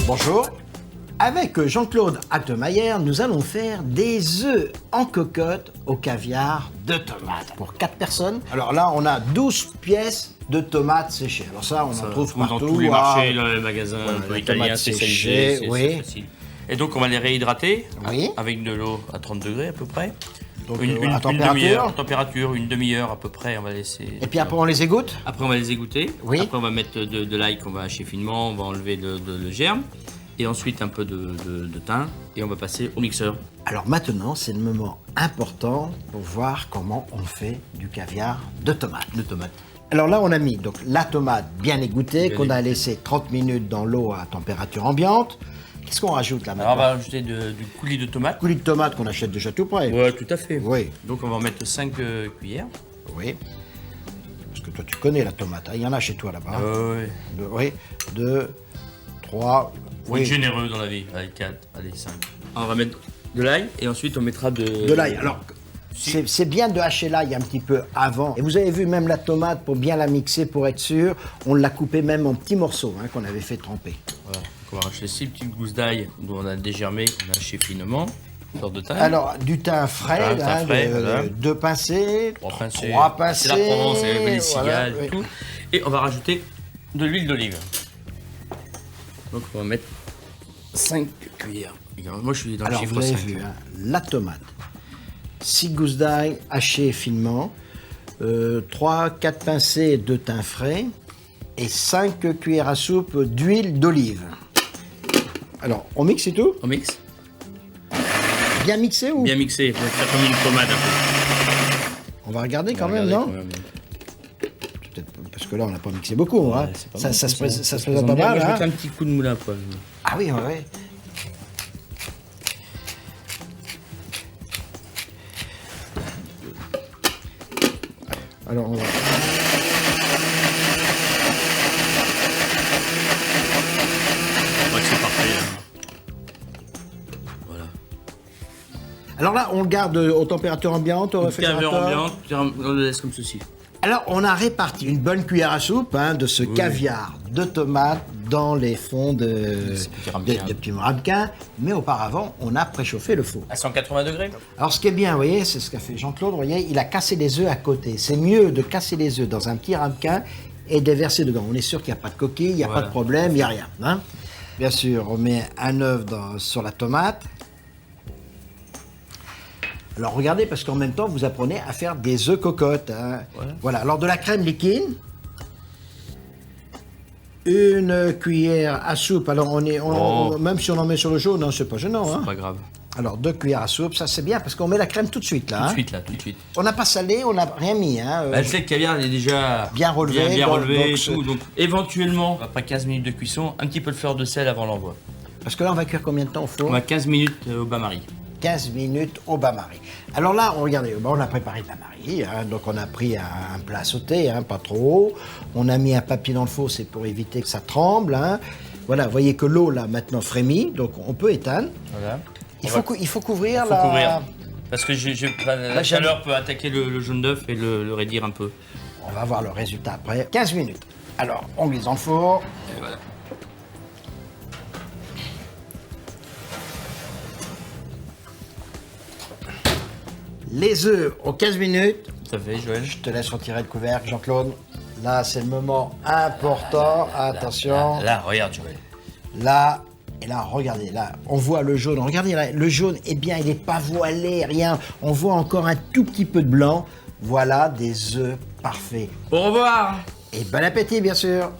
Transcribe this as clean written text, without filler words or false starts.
Bonjour. Avec Jean-Claude Actemayer, nous allons faire des œufs en cocotte au caviar de tomates pour 4 personnes. Alors là, on a 12 pièces de tomates séchées. Alors ça, on en trouve partout. Dans tous les marchés, dans les magasins italiens, c'est spécialisés, oui. c'est facile. Et donc, on va les réhydrater Oui. avec de l'eau à 30 degrés à peu près. Donc, Une à température, une demi-heure à peu près, on va laisser. Et puis après, on les égoutte. Après, on va les égoutter. Oui. Après, on va mettre de l'ail qu'on va hacher finement, on va enlever le germe. Et ensuite, un peu de thym. Et on va passer au mixeur. Alors maintenant, c'est le moment important pour voir comment on fait du caviar de tomate. Alors là, on a mis donc la tomate bien égouttée, qu'on a laissé 30 minutes dans l'eau à température ambiante. Qu'est-ce qu'on rajoute là maintenant? Alors, on va rajouter du coulis de tomate. Coulis de tomate qu'on achète déjà tout prêt. Ouais, tout à fait. Oui. Donc, on va en mettre 5 cuillères. Oui. Parce que toi, tu connais la tomate. Hein. Il y en a chez toi là-bas. Oui. Oui. 2, 3. Faut être généreux dans la vie. Allez, 4, allez, 5. On va mettre de l'ail et ensuite on mettra de l'ail. Alors, c'est bien de hacher l'ail un petit peu avant. Et vous avez vu même la tomate, pour bien la mixer, pour être sûr, on l'a coupée même en petits morceaux qu'on avait fait tremper. Voilà. Donc on va racheter 6 petites gousses d'ail dont on a dégermé, on a haché finement. Une sorte de thym. Alors, du thym frais, voilà. 2 pincées, 3 pincées. 3 pincées. C'est la Provence, les cigales voilà, et tout. Et on va rajouter de l'huile d'olive. Donc on va mettre 5 cuillères. Moi je suis dans le Alors, chiffre vous avez 5. vu, la tomate, 6 gousses d'ail hachées finement, 3-4 pincées de thym frais et 5 cuillères à soupe d'huile d'olive. Alors, on mixe et tout? On mixe. Bien mixé ou? Bien mixé, on va faire comme une pommade un peu. On va regarder quand même, non? Peut-être parce que là, on n'a pas mixé beaucoup. Hein. Ça se présente pas mal. Je vais Hein. mettre un petit coup de moulin à poil. Ah oui, oui. Alors, on va... C'est parfait. Voilà. Alors là, on le garde aux températures ambiantes, au réfrigérateur. Ambiante, on le laisse comme ceci. Alors, on a réparti une bonne cuillère à soupe de ce caviar de tomate dans les fonds de petits ramequins. Mais auparavant, on a préchauffé le four. À 180 degrés. Alors, ce qui est bien, vous voyez, c'est ce qu'a fait Jean-Claude. Vous voyez, il a cassé les œufs à côté. C'est mieux de casser les œufs dans un petit ramequin et de les verser dedans. On est sûr qu'il n'y a pas de coquille, il n'y a pas de problème, il n'y a rien. Hein. Bien sûr, on met un œuf sur la tomate. Alors regardez, parce qu'en même temps, vous apprenez à faire des œufs cocottes. Hein. Voilà, alors de la crème liquide, une cuillère à soupe. Alors même si on en met sur le jaune, hein, c'est pas gênant. C'est hein. pas grave. Alors 2 cuillères à soupe, ça c'est bien parce qu'on met la crème tout de suite là. Tout de suite. On n'a pas salé, on n'a rien mis. Hein. Le sel de caviar il est déjà bien relevé. Bien relevé et tout. Donc éventuellement, après 15 minutes de cuisson, un petit peu de fleur de sel avant l'envoi. Parce que là, on va cuire combien de temps au four? On va 15 minutes au bain-marie. 15 minutes au bain-marie. Alors là, regardez, on a préparé le bain-marie, donc on a pris un plat sauté, pas trop haut. On a mis un papier dans le four, c'est pour éviter que ça tremble. Voilà, vous voyez que l'eau là maintenant frémit, donc on peut éteindre. Voilà. Il faut couvrir couvrir. Parce que la chaleur peut attaquer le jaune d'œuf et le raidir un peu. On va voir le résultat après. 15 minutes. Alors, on glisse dans le four. Et voilà. Les œufs aux 15 minutes. Tout à fait, Joël. Je te laisse retirer le couvercle, Jean-Claude. Là, c'est le moment important. Attention. Là, regarde, Joël. Là, et là, regardez, là, on voit le jaune. Regardez, là, le jaune, eh bien, il n'est pas voilé, rien. On voit encore un tout petit peu de blanc. Voilà des œufs parfaits. Au revoir. Et bon appétit, bien sûr.